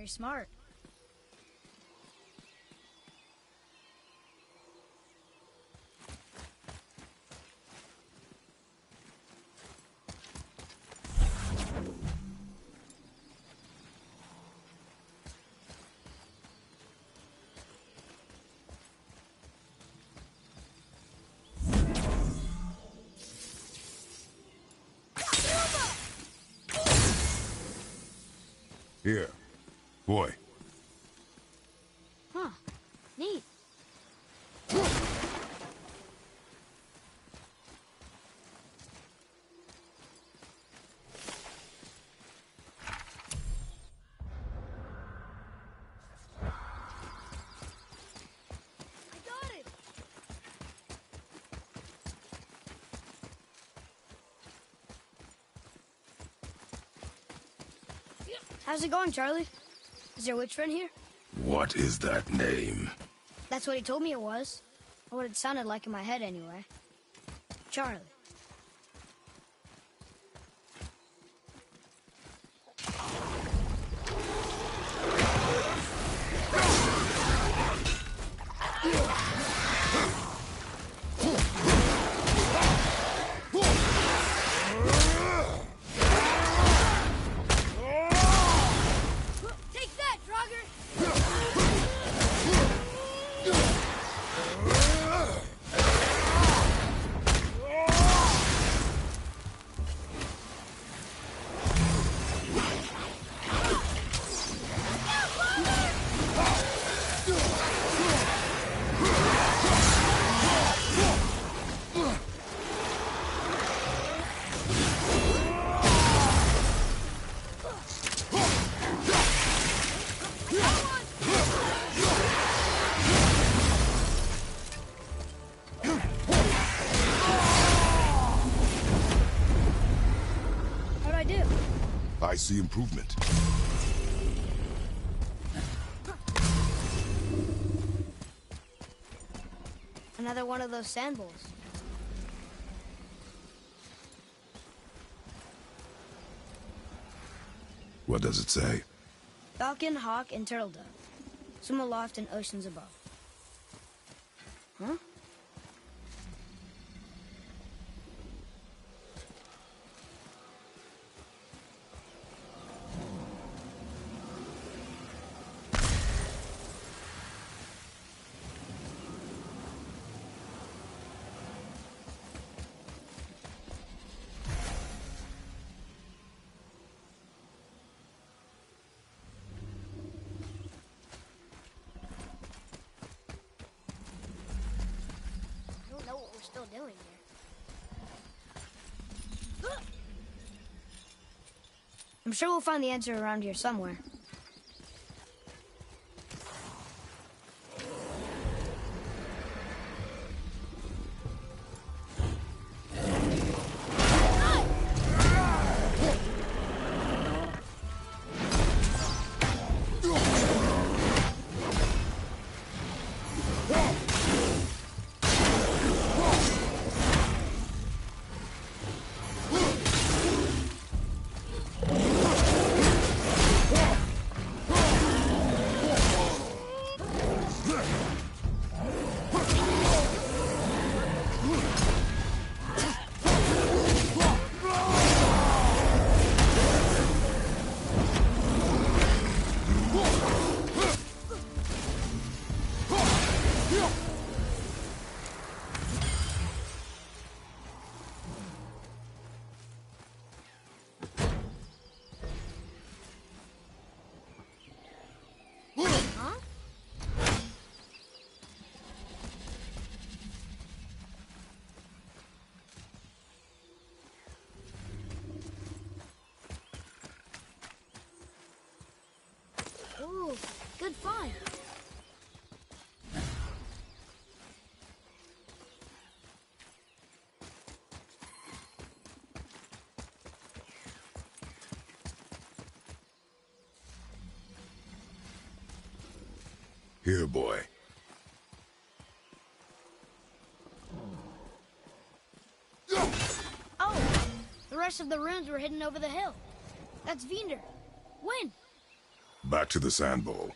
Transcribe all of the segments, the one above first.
Very smart. Here. Boy. Huh. Neat. How's it going, Charlie? Is your witch friend here? What is that name? That's what he told me it was. Or what it sounded like in my head, anyway. Charlie. I see improvement. Another one of those sand bowls. What does it say? Falcon, hawk, and turtle dove. Swim aloft in oceans above. Huh? Still doing here. I'm sure we'll find the answer around here somewhere. Ooh, good find. Here, boy. Oh, the rest of the runes were hidden over the hill. That's Vinder. When? Back to the sand bowl.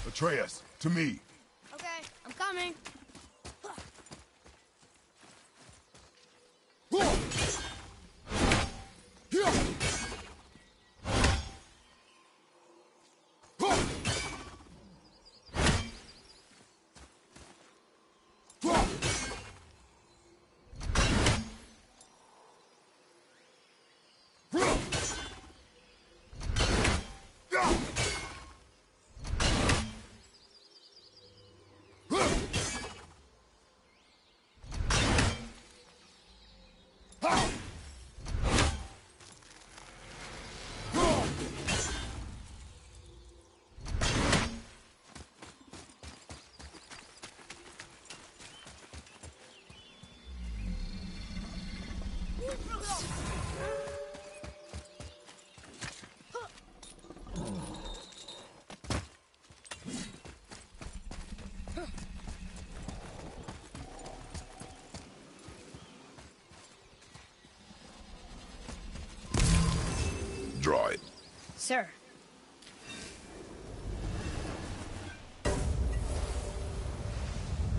Atreus, to me. Okay, I'm coming. Draw it. Sir.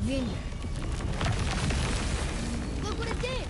Vineyard. Look what it did!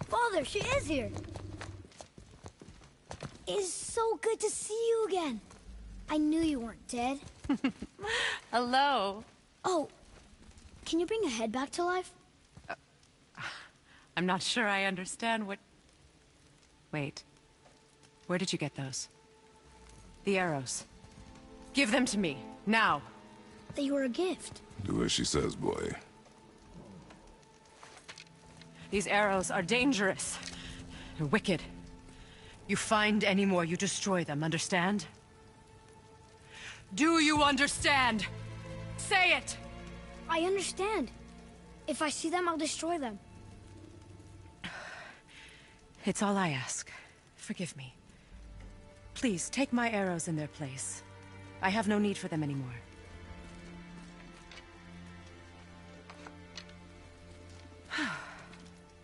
Father, she is here. It's so good to see you again. I knew you weren't dead. Hello. Oh, can you bring a head back to life? I'm not sure I understand what... Wait. Where did you get those? The arrows. Give them to me, now. They were a gift. Do as she says, boy. These arrows are dangerous. They're wicked. You find any more, you destroy them, understand? Do you understand? Say it! I understand. If I see them, I'll destroy them. It's all I ask. Forgive me. Please, take my arrows in their place. I have no need for them anymore.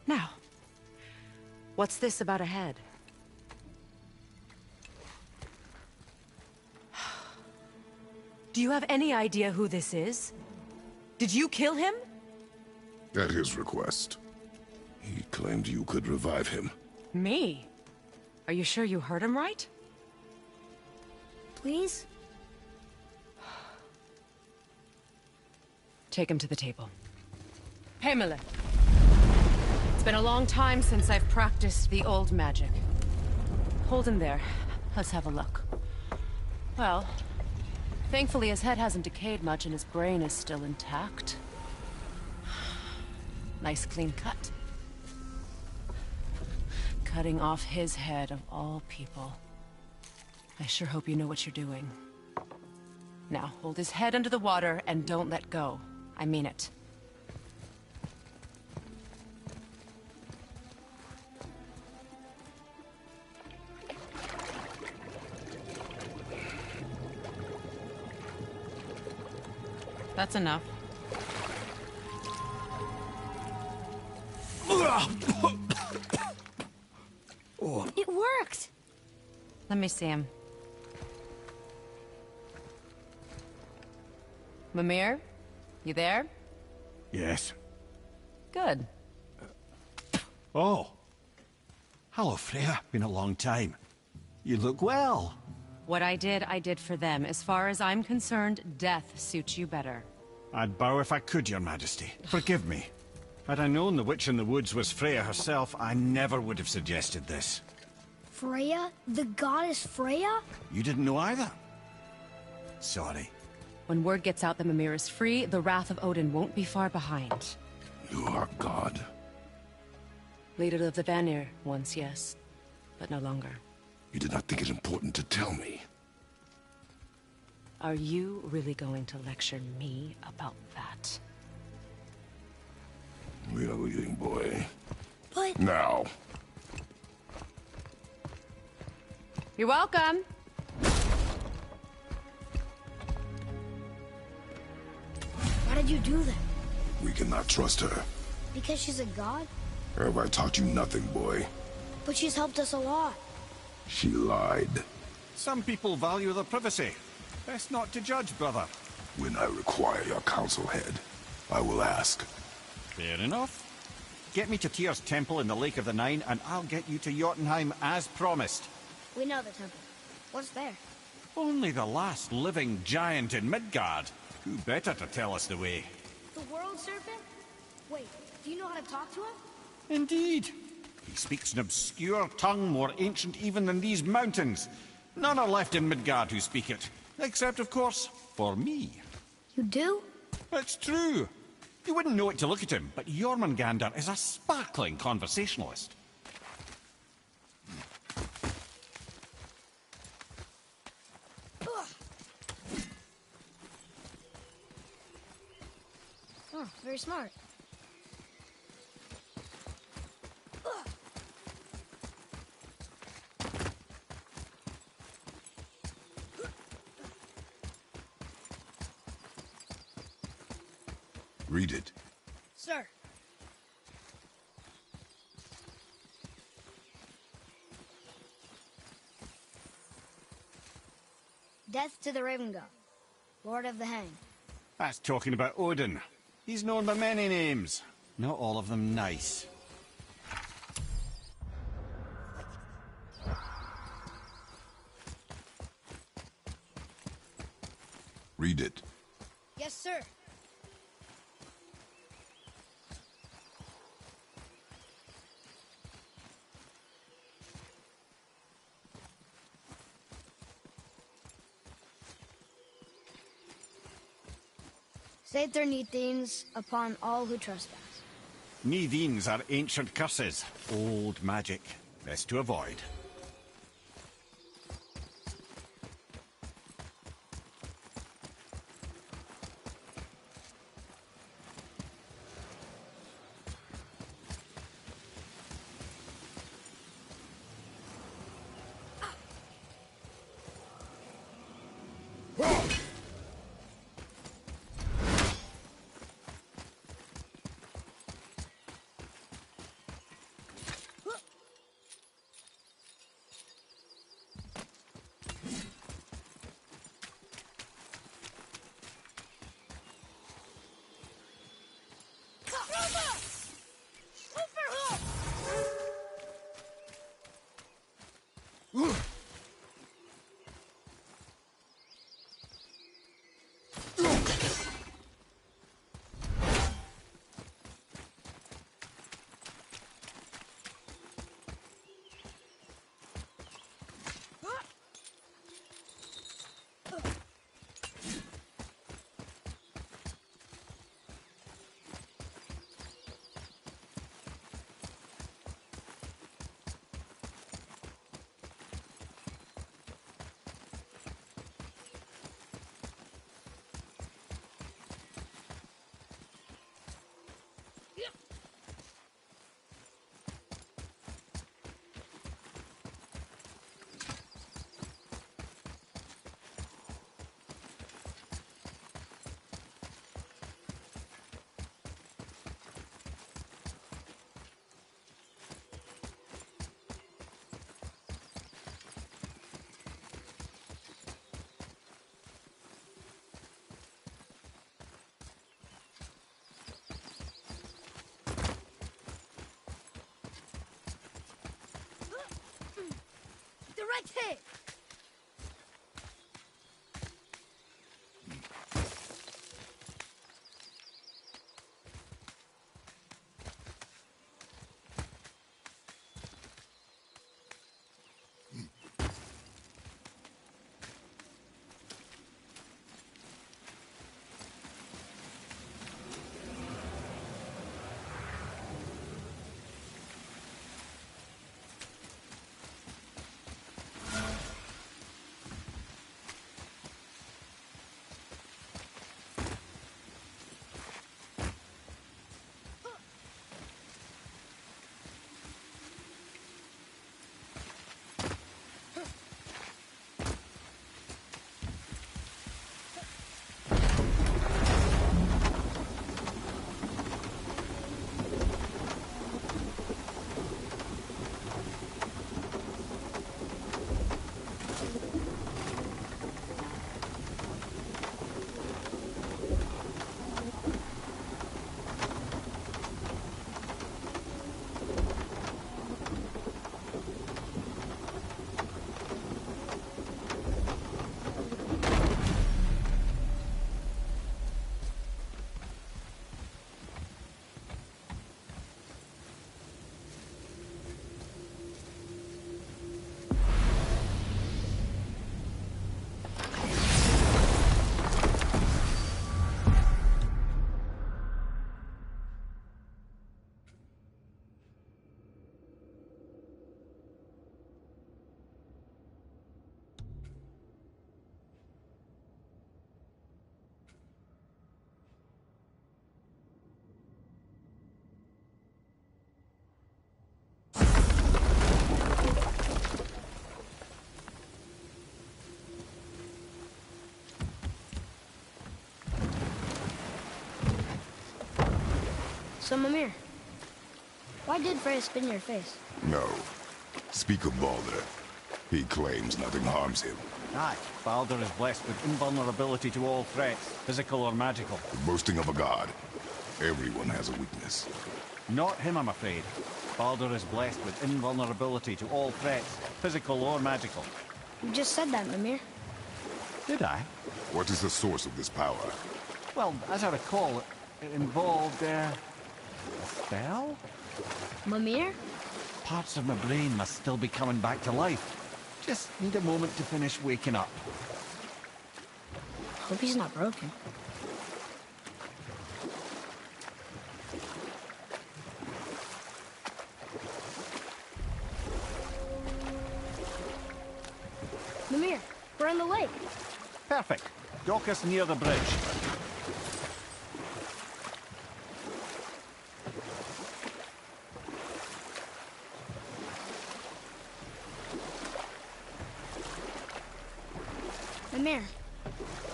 Now, what's this about a head? Do you have any idea who this is? Did you kill him? At his request. He claimed you could revive him. Me? Are you sure you heard him right? Please? Take him to the table. Pamela. It's been a long time since I've practiced the old magic. Hold him there. Let's have a look. Well, thankfully his head hasn't decayed much and his brain is still intact. Nice clean cut. Cutting off his head of all people. I sure hope you know what you're doing. Now, hold his head under the water and don't let go. I mean it. That's enough. It worked! Let me see him. Mimir? You there? Yes. Good. Oh. Hello, Freya. Been a long time. You look well. What I did for them. As far as I'm concerned, death suits you better. I'd bow if I could, Your Majesty. Forgive me. Had I known the witch in the woods was Freya herself, I never would have suggested this. Freya? The goddess Freya? You didn't know either? Sorry. When word gets out that Mimir is free, the wrath of Odin won't be far behind. You are God. Leader of the Vanir, once yes, but no longer. You did not think it important to tell me. Are you really going to lecture me about that? We are leaving, boy. But... Now. You're welcome. Why did you do that? We cannot trust her. Because she's a god? Have I taught you nothing, boy? But she's helped us a lot. She lied. Some people value their privacy. Best not to judge, brother. When I require your counsel head, I will ask. Fair enough. Get me to Tyr's temple in the Lake of the Nine, and I'll get you to Jotunheim as promised. We know the temple. What's there? Only the last living giant in Midgard. Who better to tell us the way? The world serpent? Wait, do you know how to talk to him? Indeed. He speaks an obscure tongue more ancient even than these mountains. None are left in Midgard who speak it. Except, of course, for me. You do? It's true. You wouldn't know it to look at him, but Jormungandr is a sparkling conversationalist. Oh, very smart. Read it. Sir. Death to the Raven God, Lord of the Hanged. That's talking about Odin. He's known by many names. Not all of them nice. Read it. Yes, sir. Sater Nithines upon all who trespass. Nithines are ancient curses. Old magic. Best to avoid. Direct hit! So, Mimir, why did Freya spit in your face? No. Speak of Baldur. He claims nothing harms him. Aye, Baldur is blessed with invulnerability to all threats, physical or magical. The boasting of a god. Everyone has a weakness. Not him, I'm afraid. Baldur is blessed with invulnerability to all threats, physical or magical. You just said that, Mimir. Did I? What is the source of this power? Well, as I recall, it involved, a spell? Mimir? Parts of my brain must still be coming back to life. Just need a moment to finish waking up. Hope he's not broken. Mimir, we're in the lake. Perfect. Dock us near the bridge. Mimir,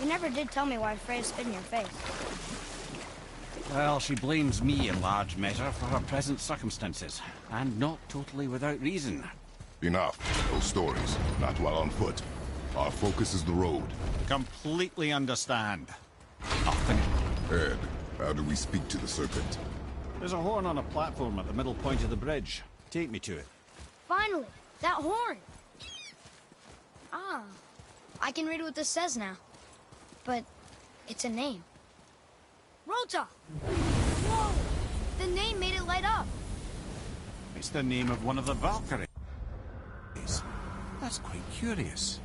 you never did tell me why Freya spit in your face. Well, she blames me in large measure for her present circumstances, and not totally without reason. Enough. No stories. Not while on foot. Our focus is the road. Completely understand. Nothing. Ed, how do we speak to the serpent? There's a horn on a platform at the middle point of the bridge. Take me to it. Finally, that horn! Ah, I can read what this says now. But it's a name. Rota! Whoa! The name made it light up. It's the name of one of the Valkyries. That's quite curious.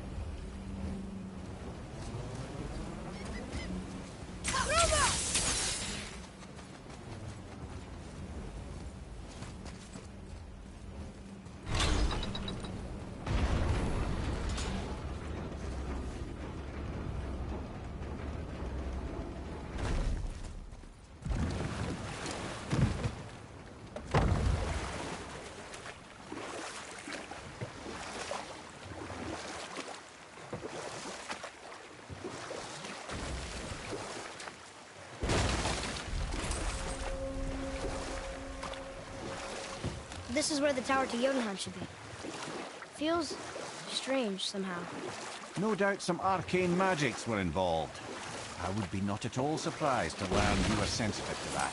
This is where the tower to Jotunheim should be. Feels strange somehow. No doubt some arcane magics were involved. I would be not at all surprised to learn you were sensitive to that.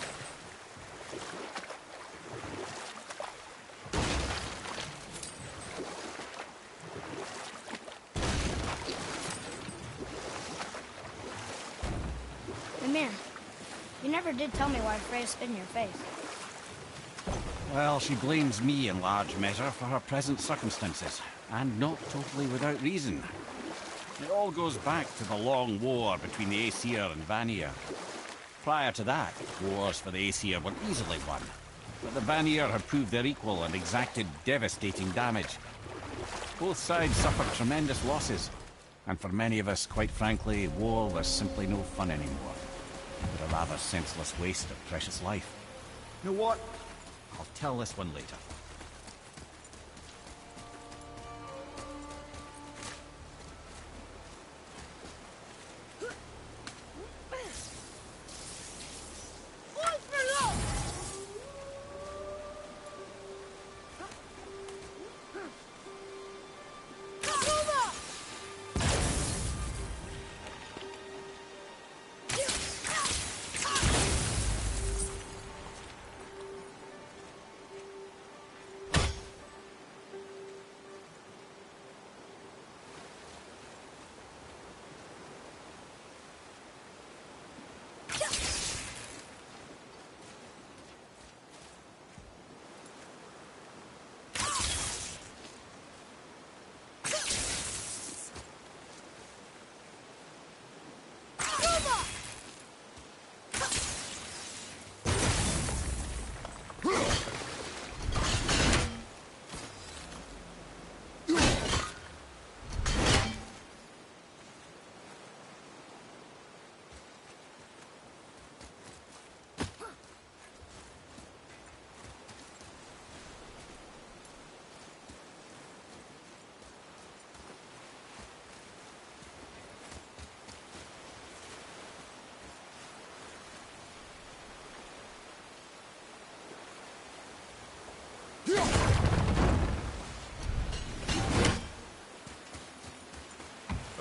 Mimir, you never did tell me why Freya spit in your face. Well, she blames me in large measure for her present circumstances, and not totally without reason. It all goes back to the long war between the Aesir and Vanir. Prior to that, wars for the Aesir were easily won, but the Vanir had proved their equal and exacted devastating damage. Both sides suffered tremendous losses, and for many of us, quite frankly, war was simply no fun anymore, but a rather senseless waste of precious life. You know what? I'll tell this one later.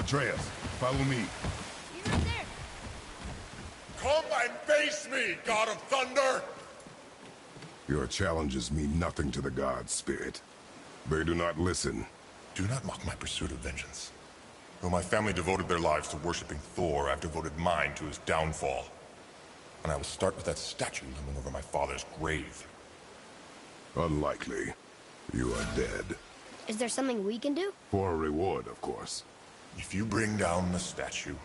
Atreus, follow me. You're right there. Come and face me, God of Thunder! Your challenges mean nothing to the gods, Spirit. They do not listen. Do not mock my pursuit of vengeance. Though my family devoted their lives to worshipping Thor, I've devoted mine to his downfall. And I will start with that statue looming over my father's grave. Unlikely. You are dead. Is there something we can do? For a reward, of course. If you bring down the statue,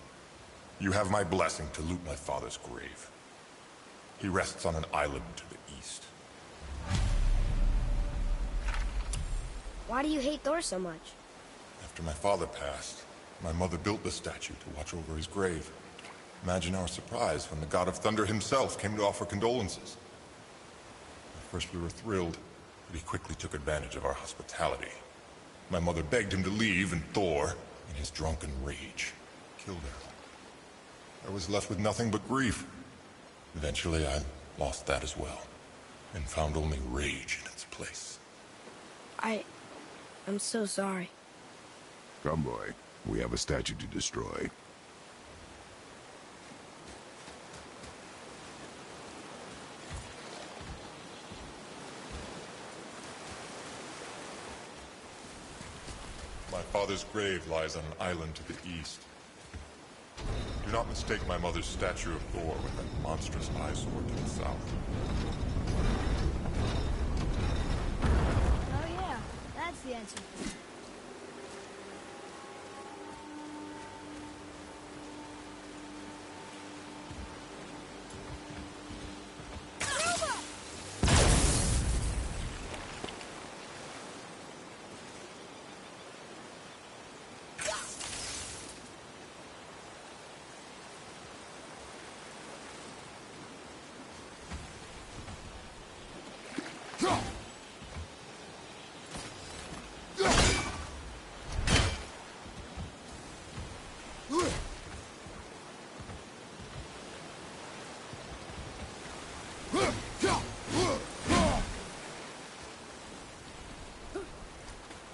you have my blessing to loot my father's grave. He rests on an island to the east. Why do you hate Thor so much? After my father passed, my mother built the statue to watch over his grave. Imagine our surprise when the God of Thunder himself came to offer condolences. At first we were thrilled, but he quickly took advantage of our hospitality. My mother begged him to leave, and Thor, in his drunken rage, killed her. I was left with nothing but grief. Eventually I lost that as well, and found only rage in its place. I'm so sorry. Come, boy. We have a statue to destroy. My father's grave lies on an island to the east. Do not mistake my mother's statue of Thor with that monstrous eyesore to the south. Oh yeah, that's the answer.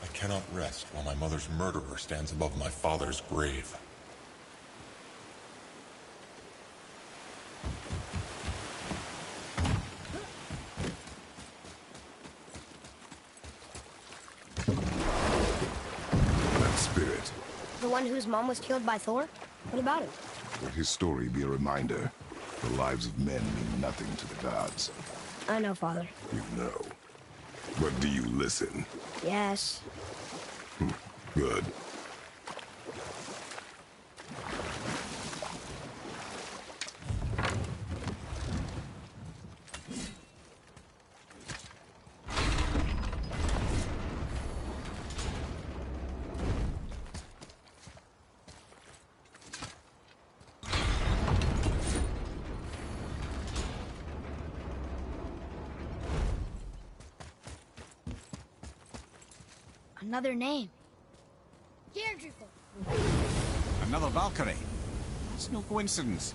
I cannot rest while my mother's murderer stands above my father's grave. That spirit. The one whose mom was killed by Thor? What about him? Let his story be a reminder. The lives of men mean nothing to the gods. I know, Father. You know. But do you listen? Yes. Good. Another name. Another Valkyrie. It's no coincidence.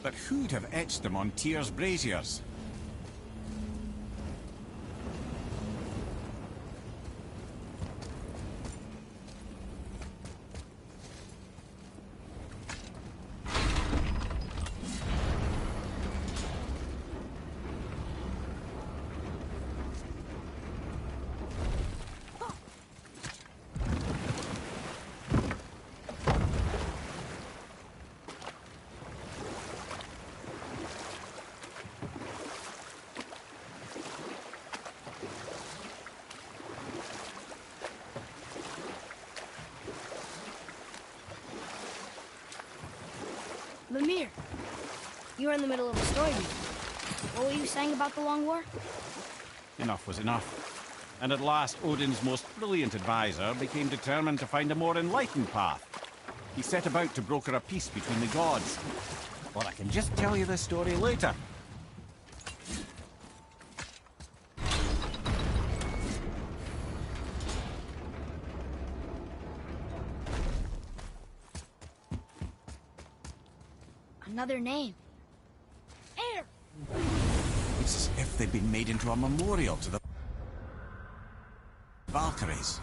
But who'd have etched them on Tyr's braziers? Mimir, you were in the middle of a story. What were you saying about the Long War? Enough was enough. And at last, Odin's most brilliant advisor became determined to find a more enlightened path. He set about to broker a peace between the gods. Well, I can just tell you this story later. Another name. Air! It's as if they'd been made into a memorial to the Valkyries.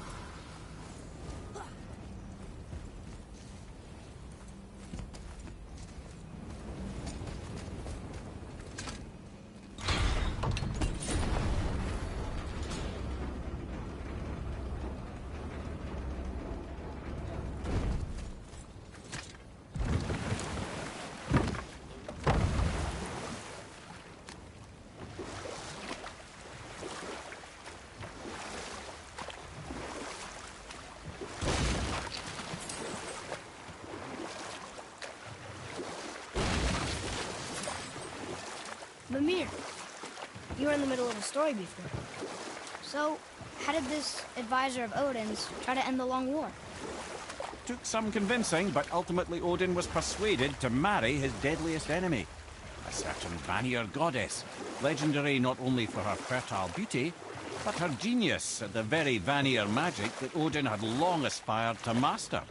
Mimir, you were in the middle of a story before. So, how did this advisor of Odin's try to end the Long War? Took some convincing, but ultimately Odin was persuaded to marry his deadliest enemy, a certain Vanir goddess, legendary not only for her fertile beauty, but her genius at the very Vanir magic that Odin had long aspired to master.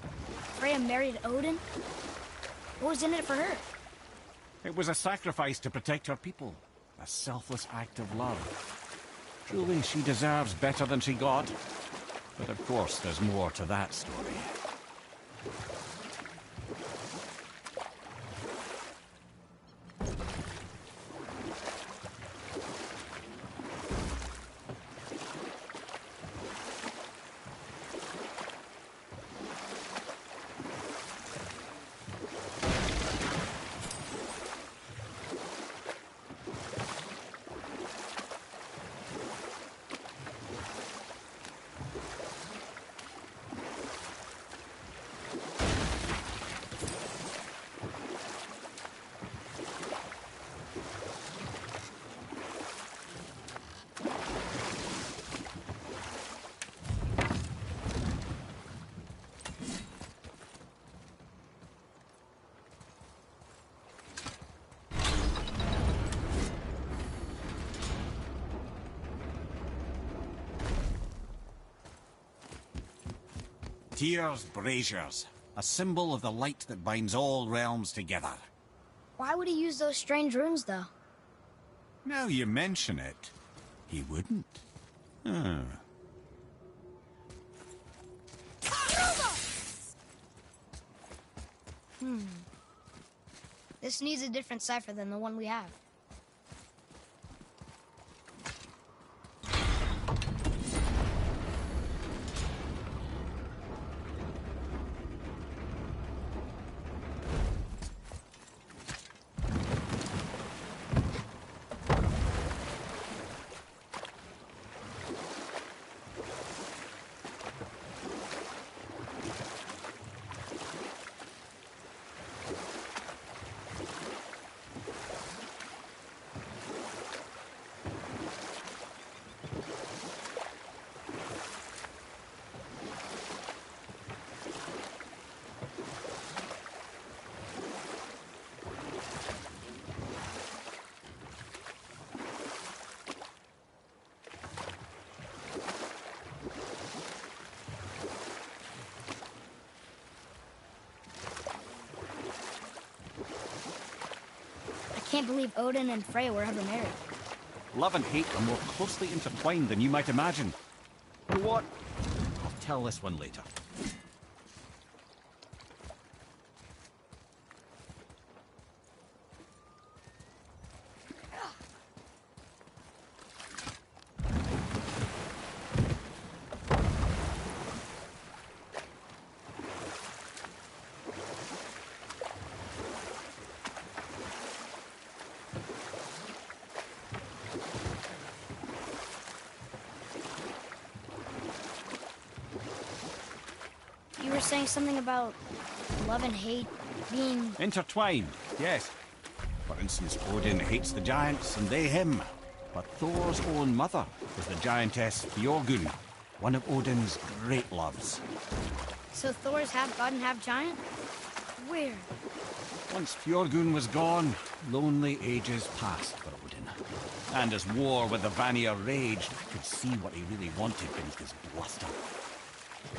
Freya married Odin? What was in it for her? It was a sacrifice to protect her people, a selfless act of love. Truly, she deserves better than she got. But of course, there's more to that story. Tyr's braziers, a symbol of the light that binds all realms together. Why would he use those strange runes, though? Now you mention it, he wouldn't. This needs a different cipher than the one we have. I can't believe Odin and Freya were ever married. Love and hate are more closely intertwined than you might imagine. You know what? I'll tell this one later. You were saying something about love and hate being... Intertwined, yes. For instance, Odin hates the giants and they him. But Thor's own mother is the giantess Fjorgun, one of Odin's great loves. So Thor's half god and half giant? Weird. Once Fjorgun was gone, lonely ages passed for Odin. And as war with the Vanir raged, I could see what he really wanted beneath his bluster.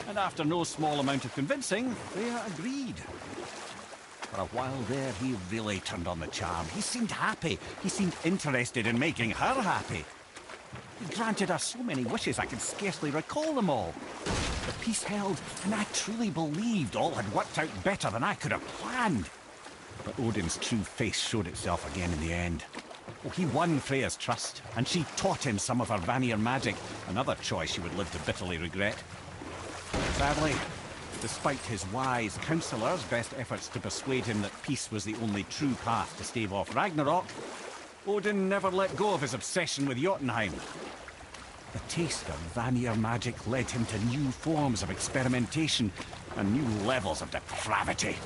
And after no small amount of convincing, Freya agreed. For a while there, he really turned on the charm. He seemed happy. He seemed interested in making her happy. He granted her so many wishes I could scarcely recall them all. The peace held, and I truly believed all had worked out better than I could have planned. But Odin's true face showed itself again in the end. Oh, he won Freya's trust, and she taught him some of her Vanir magic, another choice she would live to bitterly regret. Sadly, despite his wise counsellors' best efforts to persuade him that peace was the only true path to stave off Ragnarok, Odin never let go of his obsession with Jotunheim. The taste of Vanir magic led him to new forms of experimentation and new levels of depravity.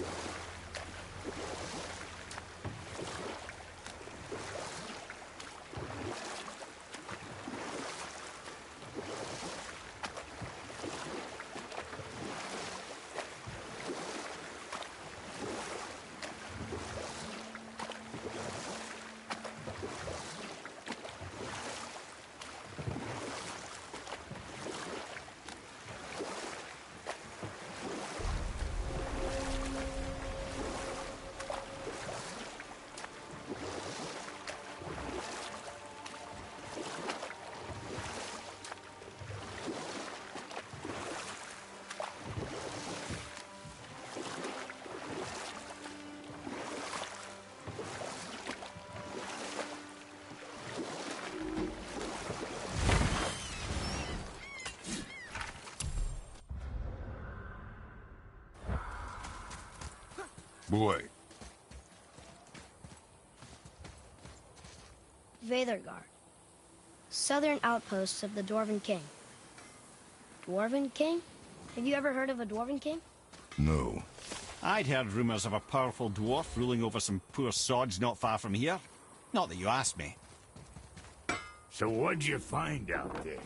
Boy, Veathergard. Southern outposts of the Dwarven King. Dwarven King? Have you ever heard of a Dwarven King? no. I'd heard rumours of a powerful dwarf ruling over some poor sods not far from here. Not that you asked me. So what'd you find out there?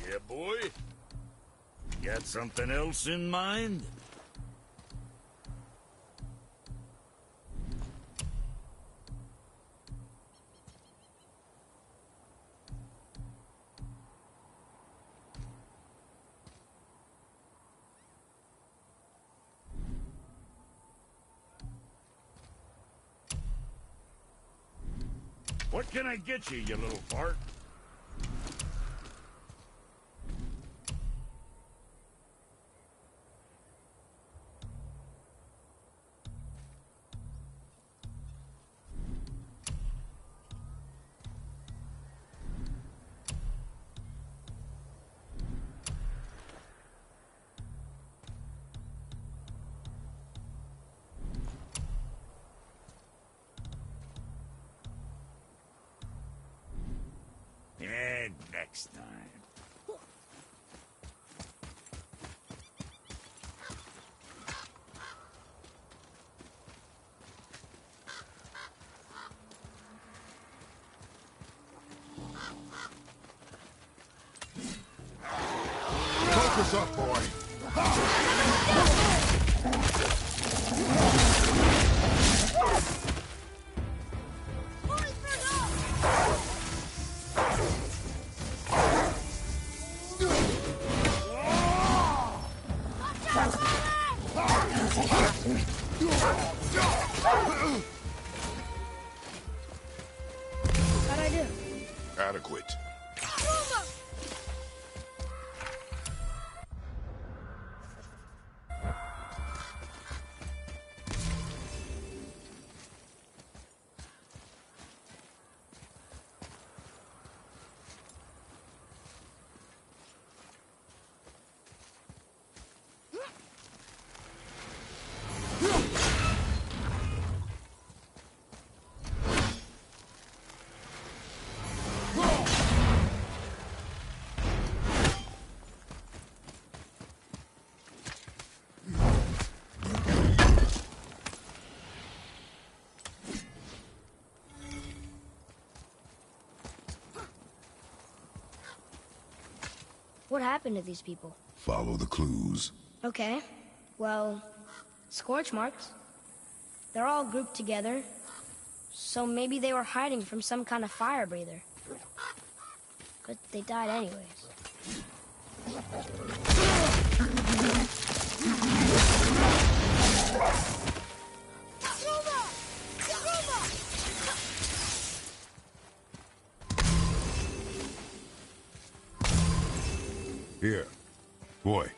Yeah, boy? Got something else in mind? What can I get you, you little fart? Yeah, next time. Focus up, boy. How'd I do? Adequate. What happened to these people? Follow the clues. Okay. Well, scorch marks. They're all grouped together. So maybe they were hiding from some kind of fire breather. But they died anyways. Here. Boy,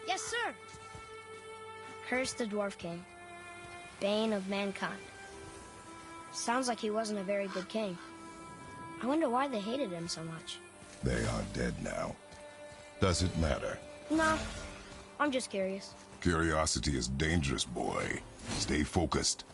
Yes, sir. Curse the Dwarf King. Bane of mankind. Sounds like he wasn't a very good king. I wonder why they hated him so much. they are dead now. Does it matter? No, I'm just curious. Curiosity is dangerous, boy. Stay focused.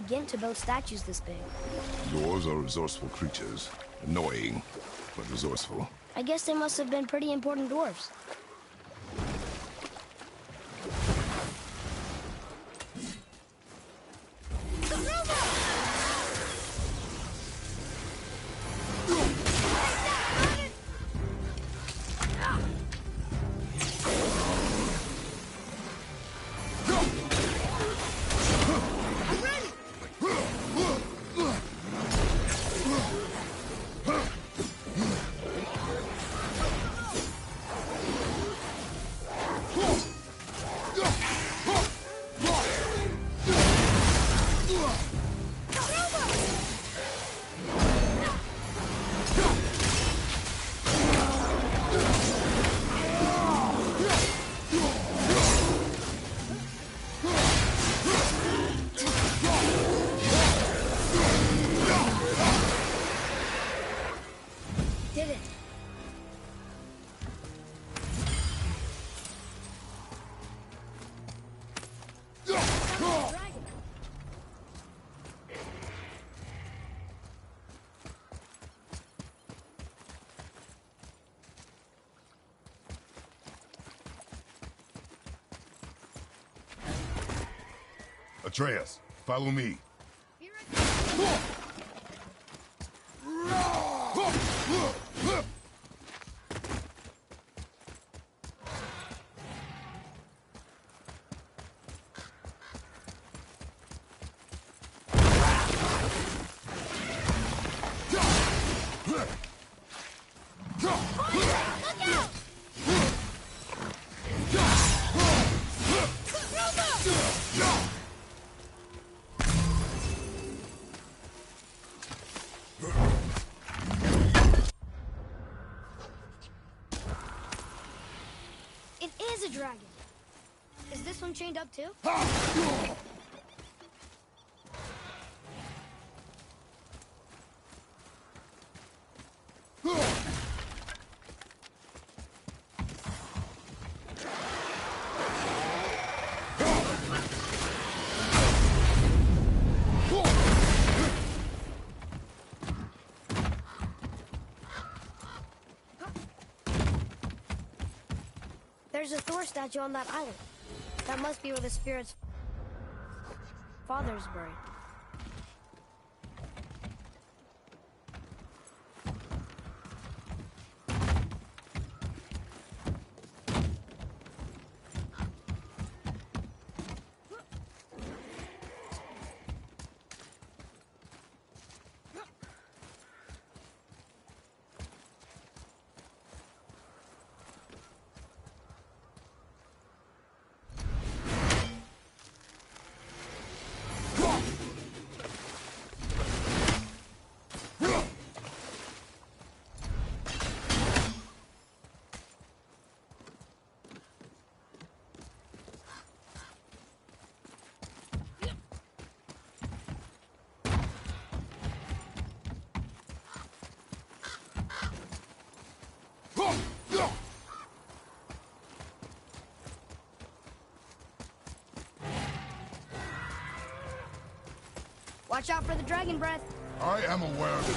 begin to build statues this big? Yours are resourceful creatures. Annoying, but resourceful. I guess they must have been pretty important dwarves. Did it. Atreus, follow me. It is a dragon. Is this one chained up too? There's a Thor statue on that island. That must be where the spirit's father's buried. Watch out for the dragon breath. I am aware of it.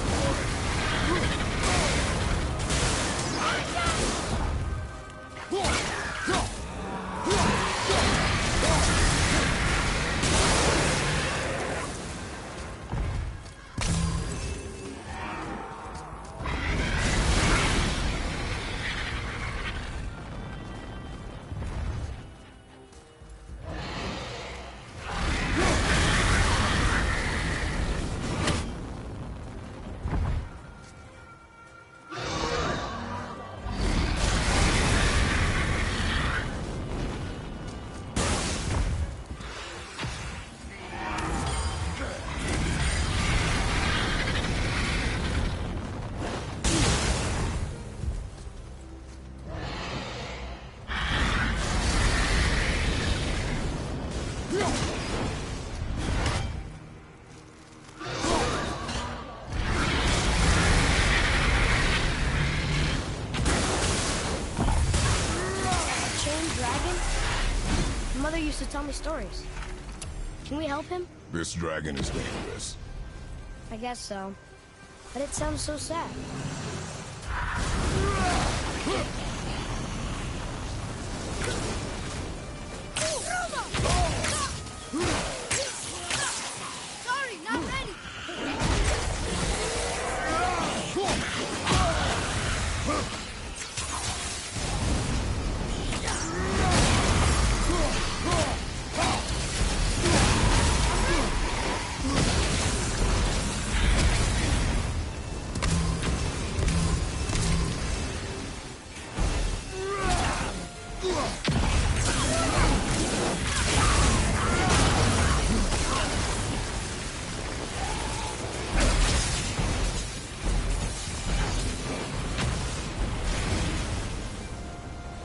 Chained dragon? Mother used to tell me stories. Can we help him? This dragon is dangerous. I guess so. But it sounds so sad. Sorry, not ready.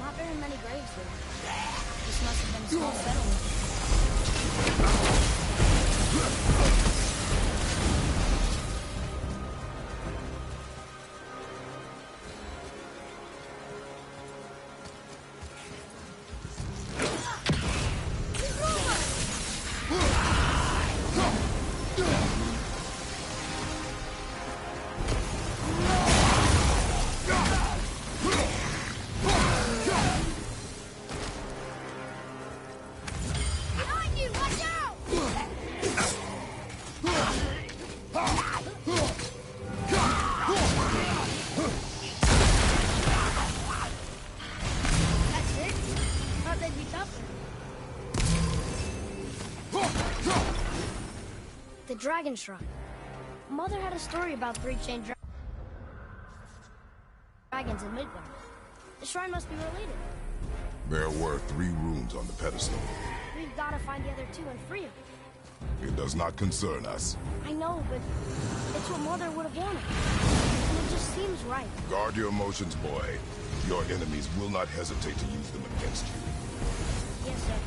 Not very many graves here. This must have been a small settlement. Behind you, watch out! That's it? Thought they'd be tougher. The Dragon Shrine. Mother had a story about three chained dragons in Midgard. The shrine must be related. There were 3 runes on the pedestal. We've got to find the other 2 and free them. It does not concern us. I know, but it's what Mother would have wanted. And it just seems right. Guard your emotions, boy. Your enemies will not hesitate to use them against you. Yes, sir.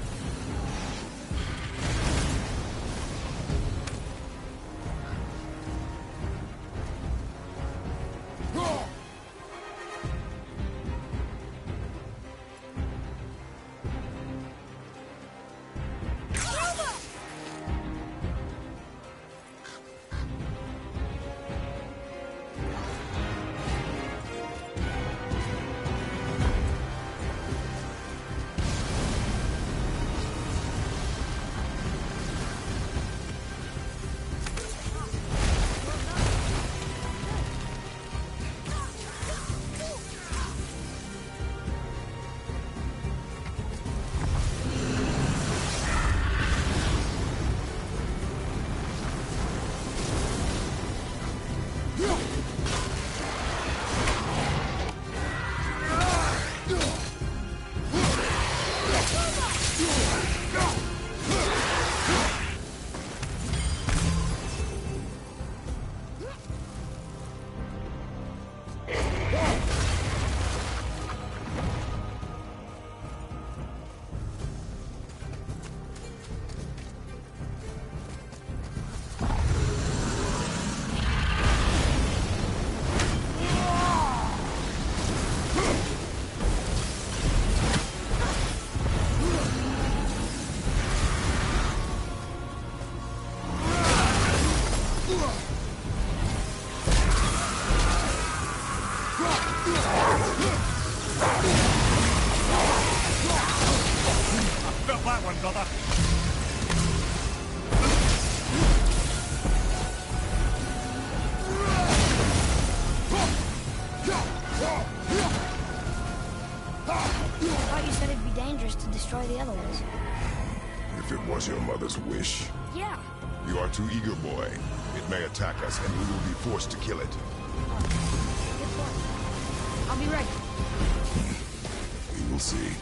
Felt that one, brother. I thought you said it'd be dangerous to destroy the other ones. If it was your mother's wish. Yeah. You are too eager, boy. It may attack us, and we will be forced to kill it. Good point. I'll be ready. We will see.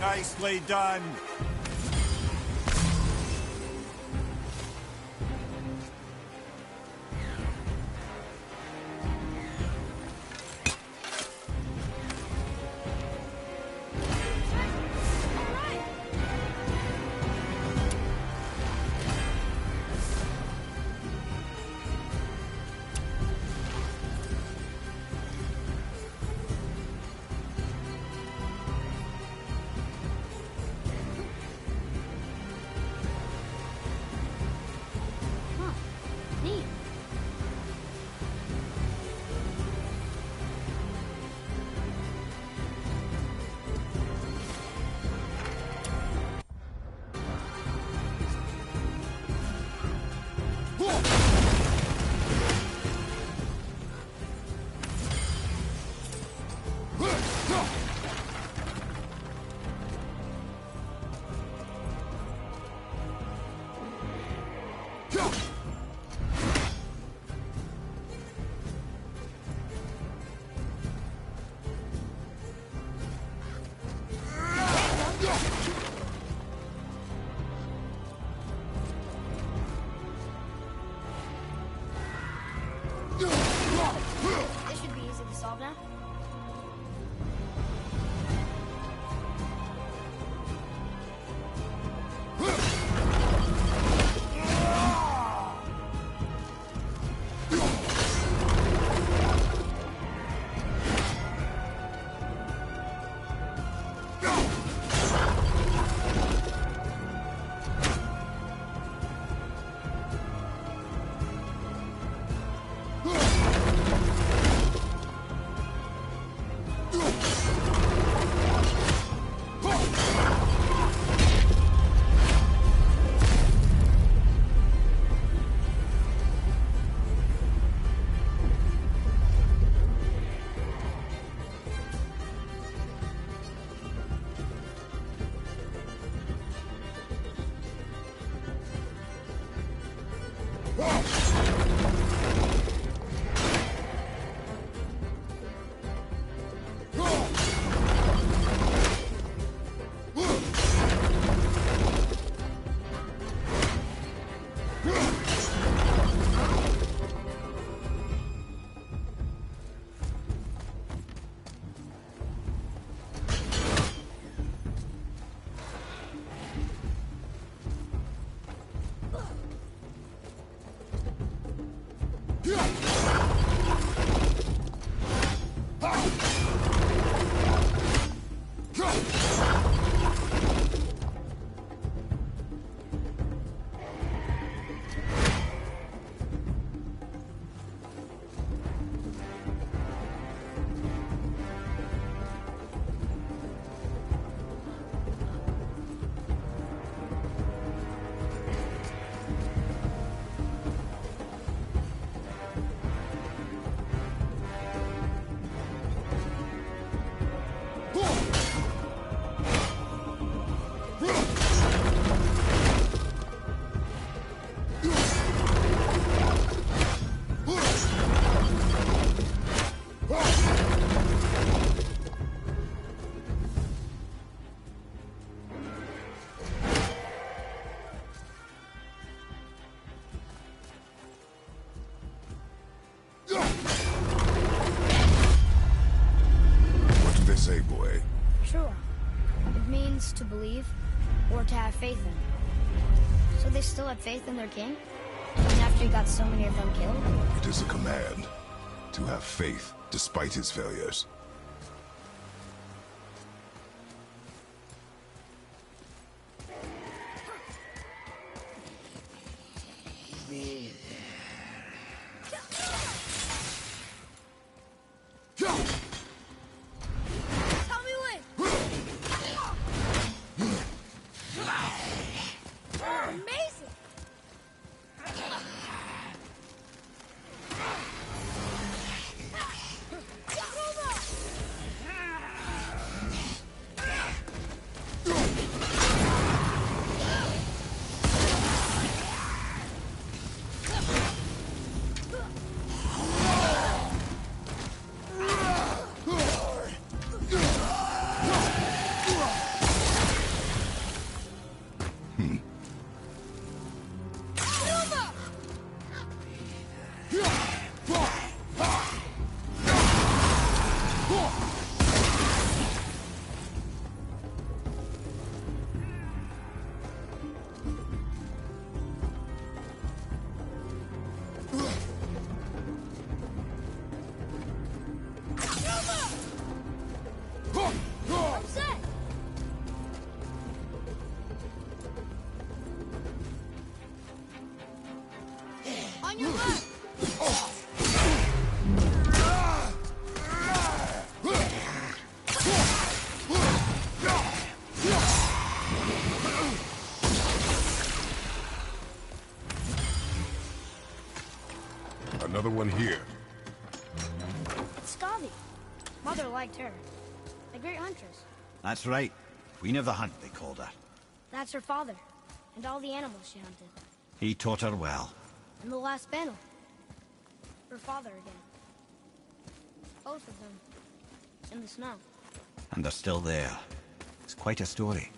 Nicely done. Neat. This should be easy to solve now. Say, boy. Sure. It means to believe or to have faith in. So they still had faith in their king? Even after he got so many of them killed? It is a command to have faith despite his failures. Tell me when. Amazing. Get over. I'm set. On your left. Another one here. It's Scotty. Mother liked her. A great huntress. That's right. Queen of the Hunt, they called her. That's her father. And all the animals she hunted. He taught her well. In the last battle. Her father again. Both of them. In the snow. And they're still there. It's quite a story.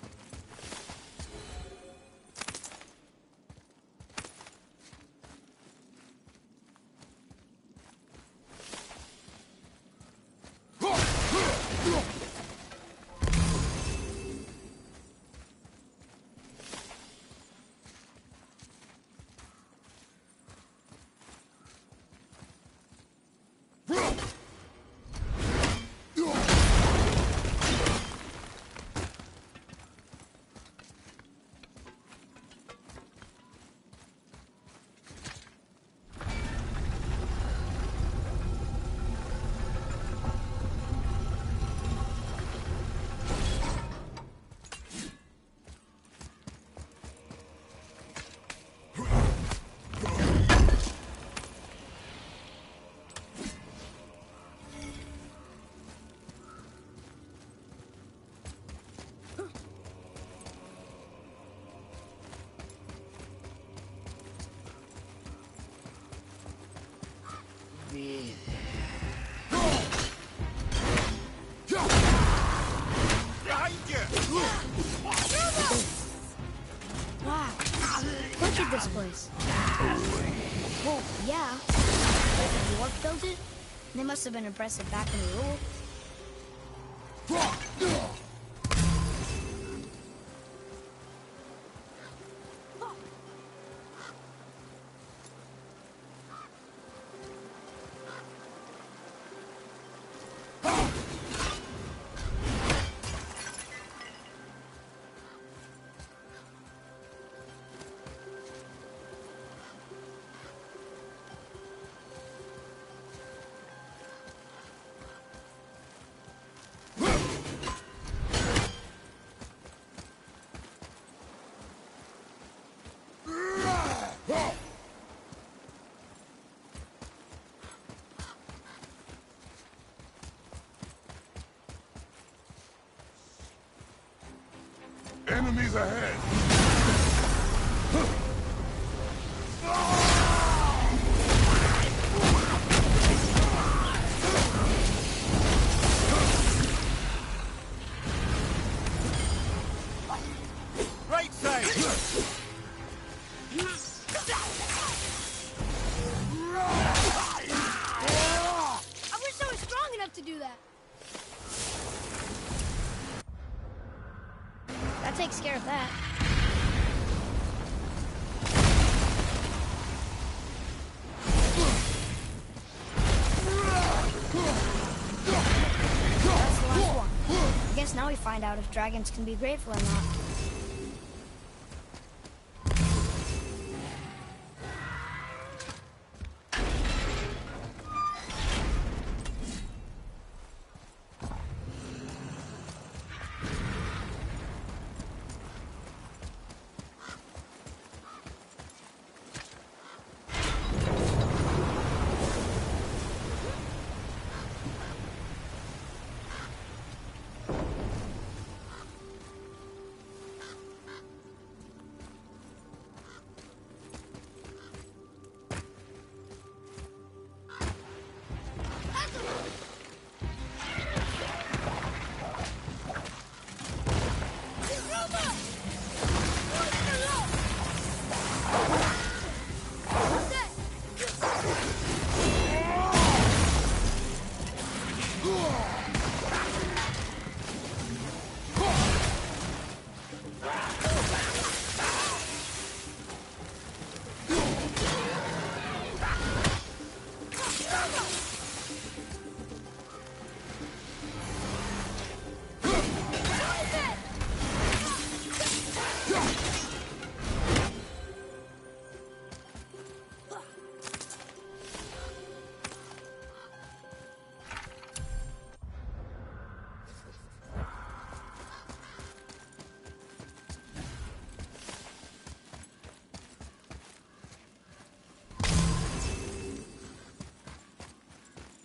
Wow. Look at this place. Well, yeah. If the dwarf built it, they must have been impressive back in the rule. Enemies ahead! Right side! I wish I was strong enough to do that. That takes care of that. That's the last one. I guess now we find out if dragons can be grateful or not.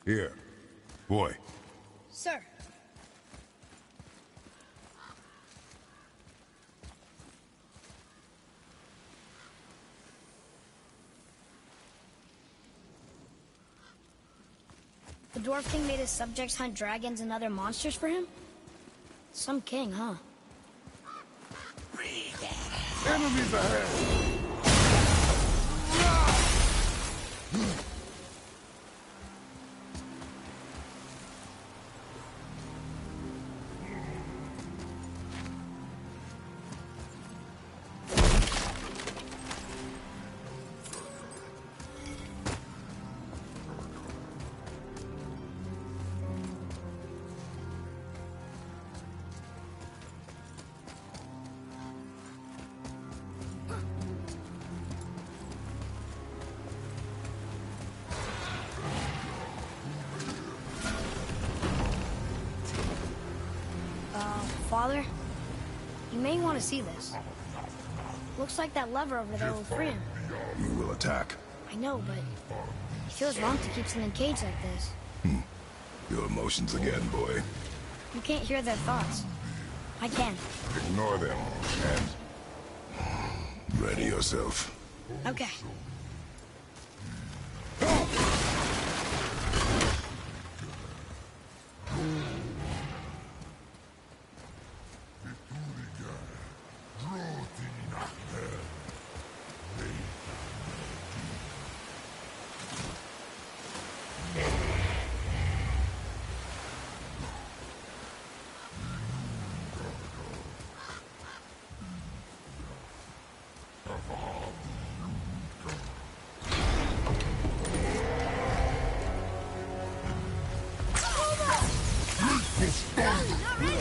Here. Boy. Sir. The dwarf king made his subjects hunt dragons and other monsters for him? Some king, huh? Enemies ahead! Father, you may want to see this. Looks like that lever over there will free him. You will attack. I know, but it feels wrong to keep something caged like this. Your emotions again, boy. You can't hear their thoughts. I can. Ignore them, and... ready yourself. Okay. Not ready!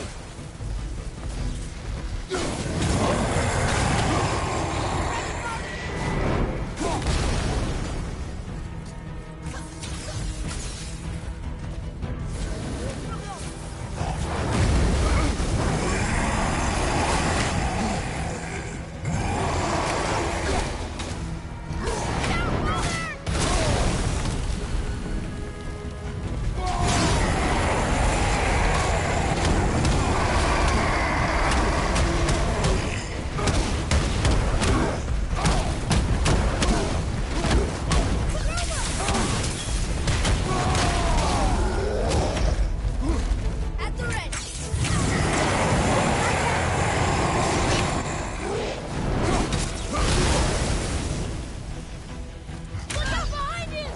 At the ready! Look out behind you!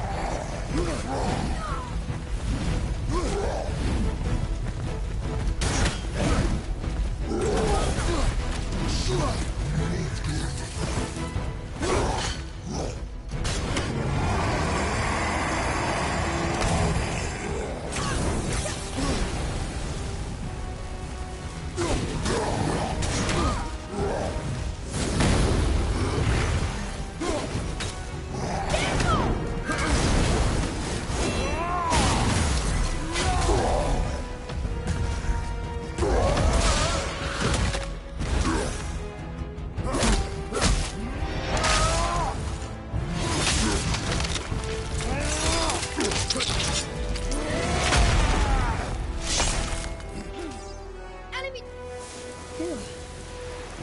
Enemy!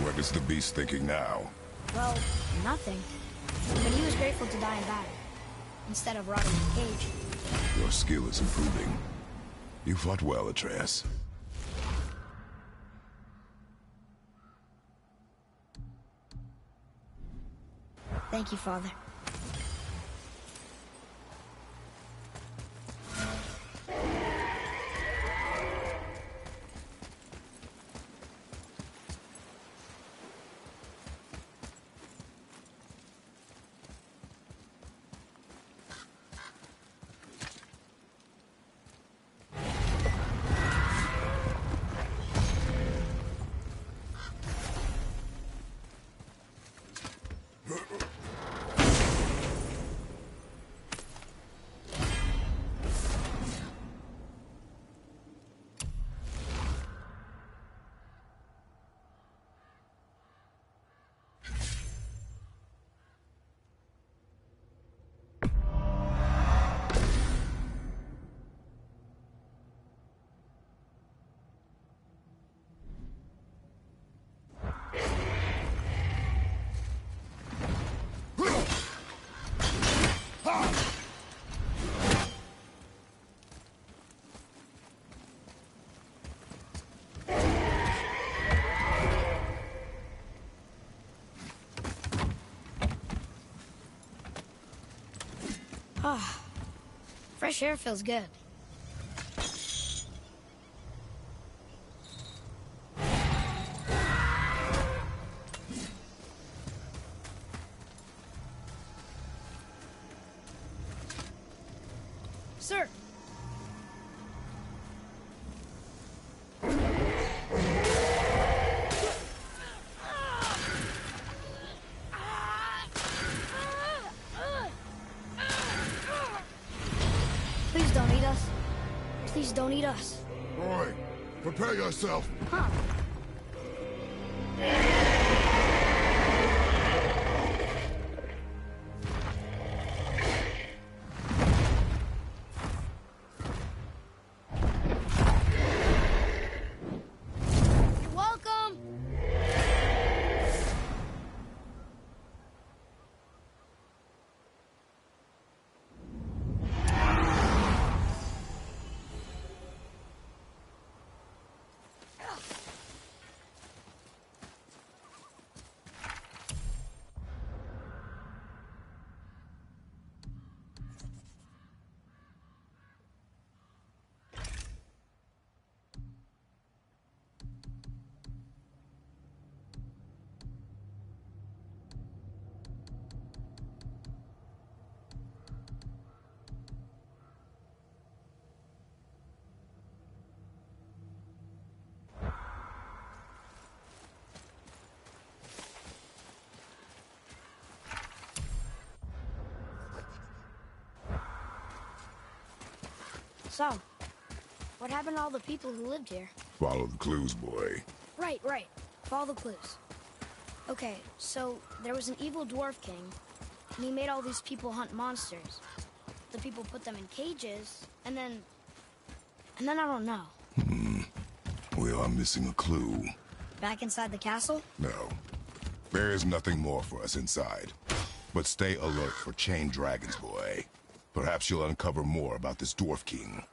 What is the beast thinking now? Well, nothing. But he was grateful to die in battle, instead of rotting in a cage. Your skill is improving. You fought well, Atreus. Thank you, Father. Fresh air feels good. Sir! Please don't eat us. Please don't eat us. Boy, prepare yourself. Huh. You're welcome! So, what happened to all the people who lived here? Follow the clues, boy. Right. Follow the clues. Okay, so there was an evil dwarf king, and he made all these people hunt monsters. The people put them in cages, and then I don't know. We are missing a clue. Back inside the castle? No. There is nothing more for us inside. But stay alert for chained dragons, boy. Perhaps you'll uncover more about this dwarf king.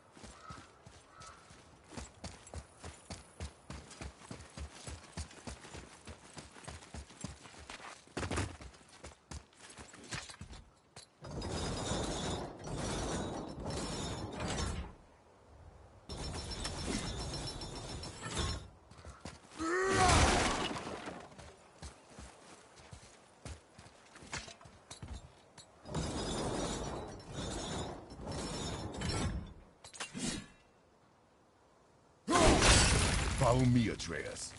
Follow me, Atreus.